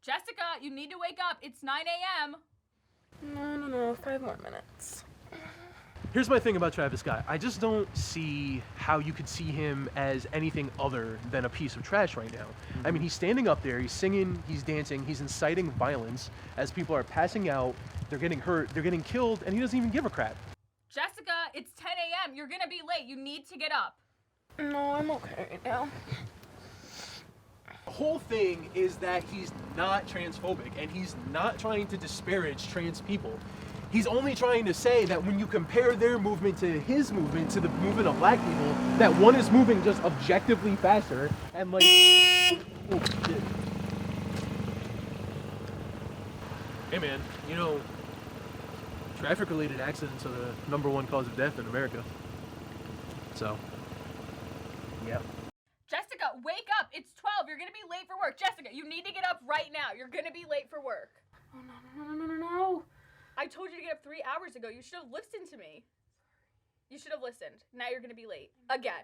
Jessica, you need to wake up. It's 9 a.m. No, 5 more minutes. Here's my thing about Travis Scott. I just don't see how you could see him as anything other than a piece of trash right now. I mean, he's standing up there, he's singing, he's dancing, he's inciting violence as people are passing out, they're getting hurt, they're getting killed, and he doesn't even give a crap. Jessica, it's 10 a.m. You're gonna be late. You need to get up. No, I'm okay right now. The whole thing is that he's not transphobic, and he's not trying to disparage trans people. He's only trying to say that when you compare their movement to his movement, to the movement of black people, that one is moving just objectively faster, and like... Oh, shit. Hey man, you know, traffic-related accidents are the #1 cause of death in America. So, yeah. Jessica, wake up. It's 12. You're gonna be late for work. Jessica, you need to get up right now. You're gonna be late for work. Oh, no. I told you to get up 3 hours ago. You should have listened to me. You should have listened. Now you're gonna be late. Again.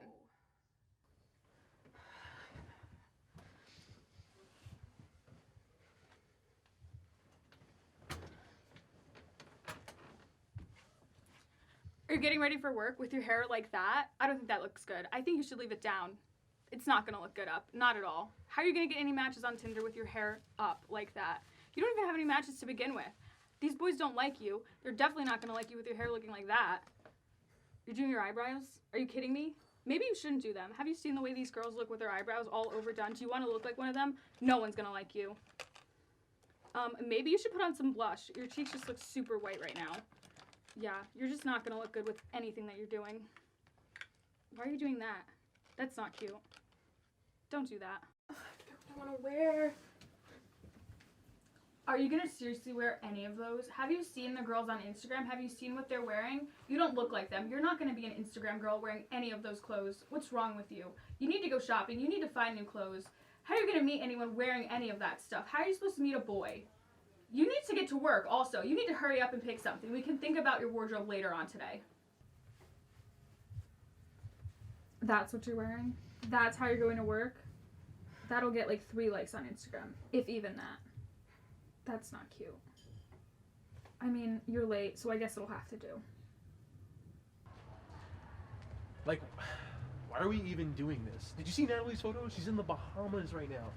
Are you getting ready for work with your hair like that? I don't think that looks good. I think you should leave it down. It's not gonna look good up. Not at all. How are you gonna get any matches on Tinder with your hair up like that? You don't even have any matches to begin with. These boys don't like you. They're definitely not gonna like you with your hair looking like that. You're doing your eyebrows? Are you kidding me? Maybe you shouldn't do them. Have you seen the way these girls look with their eyebrows all overdone? Do you wanna look like one of them? No one's gonna like you. Maybe you should put on some blush. Your cheeks just look super white right now. Yeah, you're just not gonna look good with anything that you're doing. Why are you doing that? That's not cute. Don't do that. I don't want to wear. Are you gonna seriously wear any of those? Have you seen the girls on Instagram? Have you seen what they're wearing? You don't look like them. You're not gonna be an Instagram girl wearing any of those clothes. What's wrong with you? You need to go shopping. You need to find new clothes. How are you gonna meet anyone wearing any of that stuff? How are you supposed to meet a boy? You need to get to work also. You need to hurry up and pick something. We can think about your wardrobe later on today. That's what you're wearing? That's how you're going to work? That'll get like 3 likes on Instagram, if even that. That's not cute. I mean, you're late, so I guess it'll have to do. Like, why are we even doing this? Did you see Natalie's photo? She's in the Bahamas right now.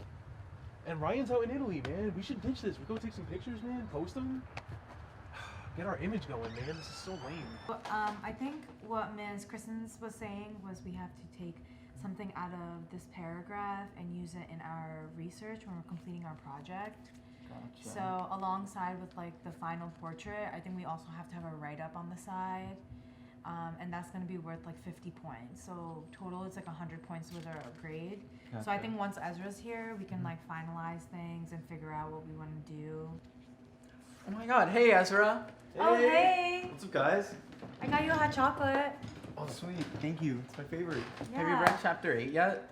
And Ryan's out in Italy, man. We should ditch this. We go take some pictures, man. Post them. Get our image going, man. This is so lame. Well, I think what Ms. Christens was saying was we have to take something out of this paragraph and use it in our research when we're completing our project. Gotcha. So alongside with like the final portrait, I think we also have to have a write-up on the side. And that's going to be worth like 50 points. So total it's like 100 points with our grade. Gotcha. So I think once Ezra's here, we can like finalize things and figure out what we want to do. Oh my god, hey Ezra! Oh, hey! What's up, guys? I got you a hot chocolate. Oh, sweet. Thank you. It's my favorite. Yeah. Have you read chapter 8 yet?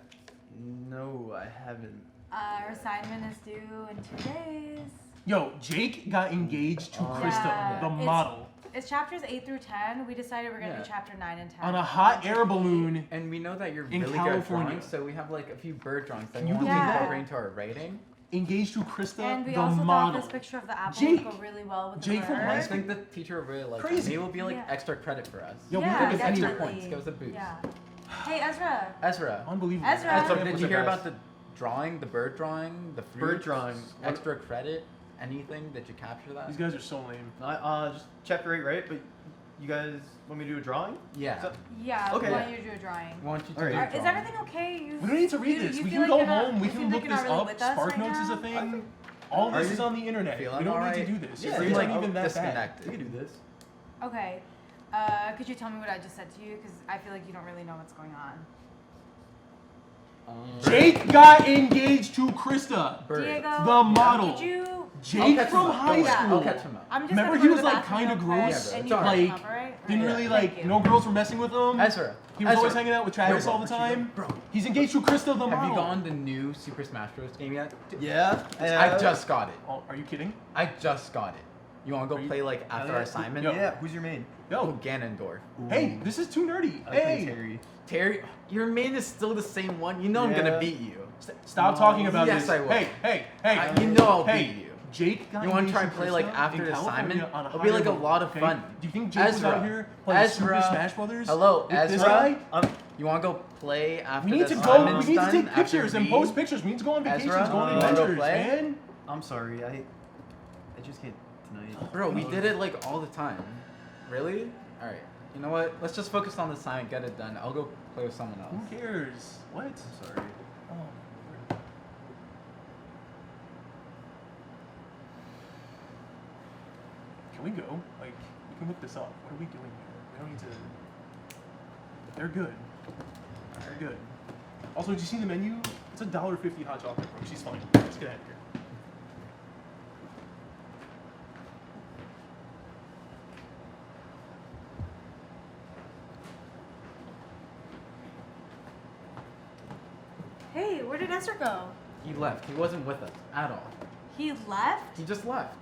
No, I haven't. Our assignment is due in 2 days. Yo, Jake got engaged to Krista, Yeah. the It's- model, It's chapters 8 through 10. We decided we're gonna Yeah. do chapter 9 and 10. on a hot air balloon. And we know that you're In really good at California. drawing, so we have like a few bird drawings that Can we you want to believe that? incorporate into our writing. Engaged to Krista, And we the also model. thought this picture of the apple Jake. would go really well with Jake the from bird. high I school. think the teacher will really like it. Crazy. Maybe it will be like Yeah. extra credit for us. Yo, we Yeah, could Give get extra definitely. points. Give us a boost. Yeah. Hey, Ezra. Ezra. Unbelievable. Ezra. So Yeah. did you hear about the drawing, the bird drawing, the fruit Bird drawing. extra credit, anything? Did you capture that? These guys are so lame. Just chapter 8, right? But you guys want me to do a drawing? Yeah. So- Yeah, Okay. we want you to do a drawing. We want you to Alright. do a Is drawing. everything okay? You, We don't need to read this. you We feel can like go you're not- home. We you can feel look like you're not this really up. with us Spark right Notes is a now? thing. All Are this you is on the internet. We feeling don't need alright? to do this. Yeah, It's seems not like even that bad. disconnected. We can do this. Okay. Could you tell me what I just said to you? Because I feel like you don't really know what's going on. Jake got engaged to Krista, Bird. Diego, the model. Could you? Jake catch from him up. high Don't worry. school. I'll catch him up. I'm just Remember gonna he go to was, the like, bathroom kinda real gross? quick, Yeah, and bro, you it's can alright. come up, alright? Didn't Yeah. really Thank like, you. no girls were messing with him. Ezra. He was Ezra. always hanging out with Travis Yo, all the bro, time. bro. He's engaged to Krista, the model. Have you gone the new Super Smash Bros. Game yet? Yeah. I just got it. Oh, are you kidding? I just got it. You want to Are go you- play like after our assignment? Yo. Yeah. Who's your main? Oh, Yo, Ganondorf. hey, this is too nerdy. I play Hey, Terry. Terry, your main is still the same one. You know I'm Yeah. gonna beat you. Stop talking about yes, this. I will. Hey. You know I'll hey, beat you. Jake got You want to try and engaged play to like Krista after in the California assignment? on a It'll be like a higher lot of okay? fun. Do you think Jake was out here playing Super Smash Brothers? Hello, with this Ezra. guy? You want to go play after We need the to go. assignment's We need to done, take after pictures and we- post pictures. We need to go on vacations, Ezra, go on you wanna go adventures, play? man. I'm sorry. I just can't tonight. Bro, we did it like all the time. Really? All right. You know what? Let's just focus on the assignment, get it done. I'll go play with someone else. Who cares? What? I'm sorry. Oh. Can we go? Like, we can look this up. What are we doing here? We don't need to. They're good. They're good. Also, did you see the menu? It's $1.50 hot chocolate, bro. She's fine. Let's get out of here. Hey, where did Ezra go? He left. He wasn't with us at all. He left? He just left.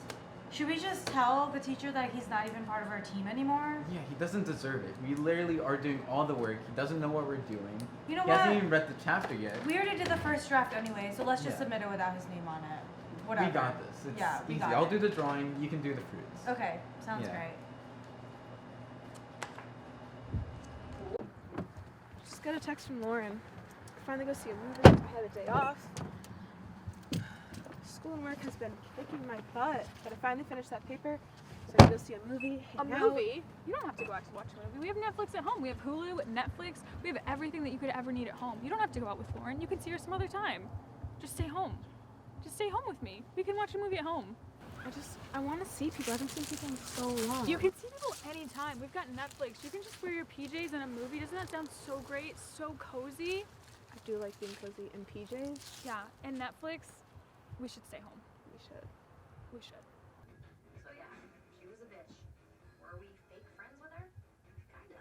Should we just tell the teacher that he's not even part of our team anymore? Yeah, he doesn't deserve it. We literally are doing all the work. He doesn't know what we're doing. You know He hasn't what? even read the chapter yet. We already did the first draft anyway, so let's just Yeah. submit it without his name on it. Whatever. We got this. It's Yeah, we easy. got I'll it. do the drawing. You can do the fruits. Okay, sounds Yeah. great. Just got a text from Lauren. Finally go see a movie. I had a day off. School and work has been kicking my butt, but I finally finished that paper, so I can go see a movie. A hang out. movie? You don't have to go out to watch a movie. We have Netflix at home. We have Hulu, Netflix. We have everything that you could ever need at home. You don't have to go out with Lauren. You can see her some other time. Just stay home. Just stay home with me. We can watch a movie at home. I want to see people. I haven't seen people in so long. You can see people anytime. We've got Netflix. You can just wear your PJs in a movie. Doesn't that sound so great? So cozy? I do like being cozy in PJs. Yeah, and Netflix, we should stay home. We should. We should. So yeah, she was a bitch. Were we fake friends with her? Kinda.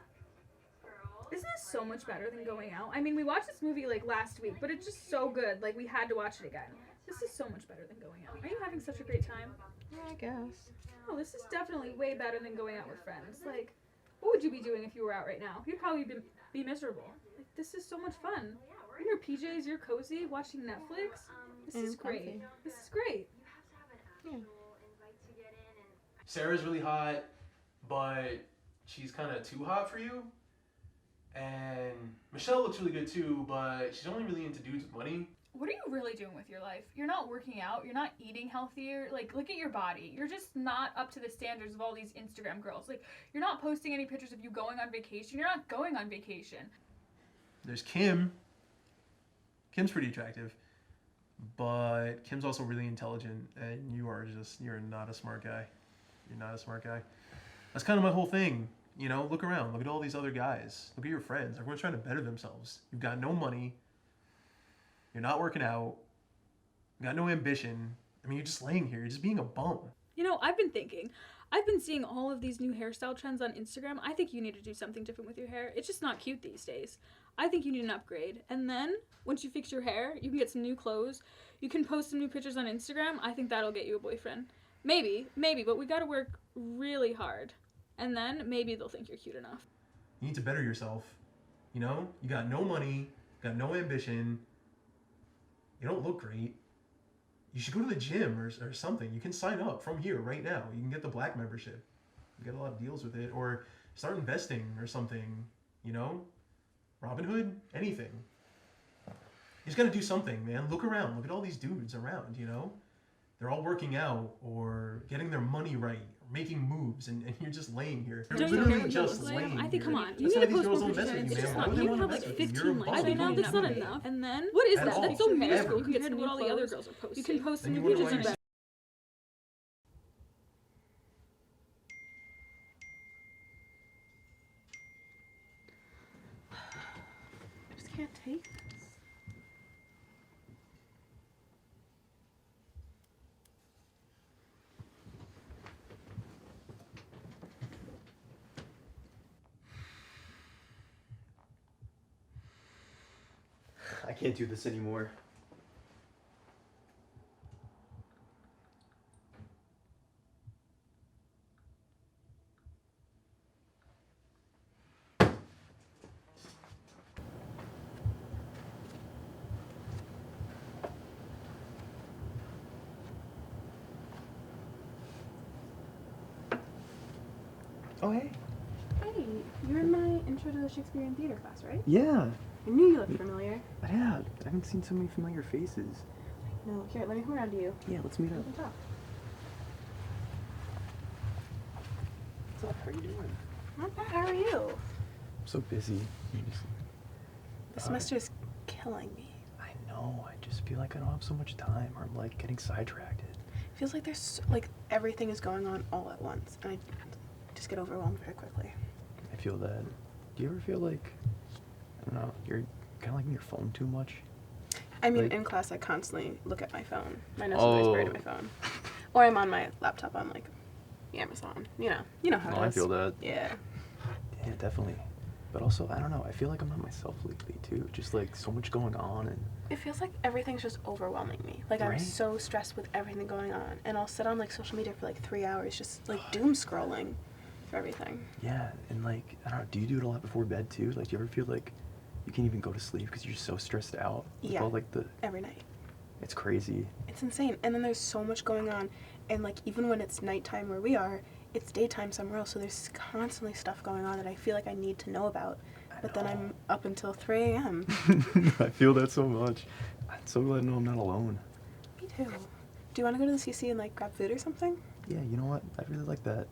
Girls. Isn't this so much better than going out? I mean, we watched this movie like last week, but it's just so good. Like, we had to watch it again. This is so much better than going out. Are you having such a great time? Yeah, I guess. Oh, this is definitely way better than going out with friends. Like, what would you be doing if you were out right now? You'd probably be miserable. Like, this is so much fun. In your PJs, you're cozy, watching Netflix. This is great. comfy. This is great. Sarah's really hot, but she's kind of too hot for you. And Michelle looks really good too, but she's only really into dudes with money. What are you really doing with your life? You're not working out. You're not eating healthier. Like, look at your body. You're just not up to the standards of all these Instagram girls. Like, you're not posting any pictures of you going on vacation. You're not going on vacation. There's Kim. Kim's pretty attractive, but Kim's also really intelligent, and you're not a smart guy. You're not a smart guy. That's kind of my whole thing. You know, look around. Look at all these other guys. Look at your friends. Everyone's trying to better themselves. You've got no money. You're not working out. You got no ambition. I mean, you're just laying here. You're just being a bum. You know, I've been thinking. I've been seeing all of these new hairstyle trends on Instagram. I think you need to do something different with your hair. It's just not cute these days. I think you need an upgrade. And then, once you fix your hair, you can get some new clothes. You can post some new pictures on Instagram. I think that'll get you a boyfriend. Maybe, but we gotta work really hard. And then, maybe they'll think you're cute enough. You need to better yourself. You know? You got no money. Got no ambition. You don't look great. You should go to the gym or something. You can sign up from here right now. You can get the black membership. You get a lot of deals with it. Or start investing or something. You know? Robinhood? Anything. You just gotta do something, man. Look around. Look at all these dudes around, you know? They're all working out or getting their money right or making moves, and you're just laying here. You're Don't you literally care what you just look like? laying I think, here. come on. You That's need how to these post girls more don't pictures mess on with you, Instagram. man. Why would You they can want to have mess like with you? 15 You're a likes bum. right now. You That's don't not need enough. that. And then, what is At that? all. That's so miserable. Ever. You can get some new What all the clothes. other girls are You can post some Then new you wanna pictures on lie. I just can't take this. I can't do this anymore. Oh, hey. Hey, you're in my Intro to Shakespearean Theater class, right? Yeah. I knew you looked familiar. Yeah. I haven't seen so many familiar faces. No, here, let me come around to you. Yeah, let's meet We up. can talk. What's up? How are you doing? Not bad, how are you? I'm so busy. The semester's killing me. I know. I just feel like I don't have so much time, or I'm like getting sidetracked. It feels like there's like everything is going on all at once, and I just get overwhelmed very quickly. I feel that. Do you ever feel like, I don't know, you're kind of like on your phone too much? I mean, Like- in class, I constantly look at my phone. My nose is always buried in my phone. Or I'm on my laptop on like Amazon. You know how No, it I is. feel that. Yeah. Yeah, definitely. But also, I don't know. I feel like I'm not myself lately too. Just like so much going on, and It feels like everything's just overwhelming me. Like I'm Right? so stressed with everything going on, and I'll sit on like social media for like 3 hours, just like doom scrolling for everything. yeah, and like I don't know. Do you do it a lot before bed too? Like, do you ever feel like you can't even go to sleep because you're so stressed out? With Yeah. all, like Every night. it's crazy. It's insane. And then there's so much going on, and like even when it's nighttime where we are, it's daytime somewhere else. So there's constantly stuff going on that I feel like I need to know about. But then I'm up until 3 a.m. I feel that so much. I'm so glad to know I'm not alone. Me too. Do you want to go to the CC and like grab food or something? Yeah, you know what? I'd really like that.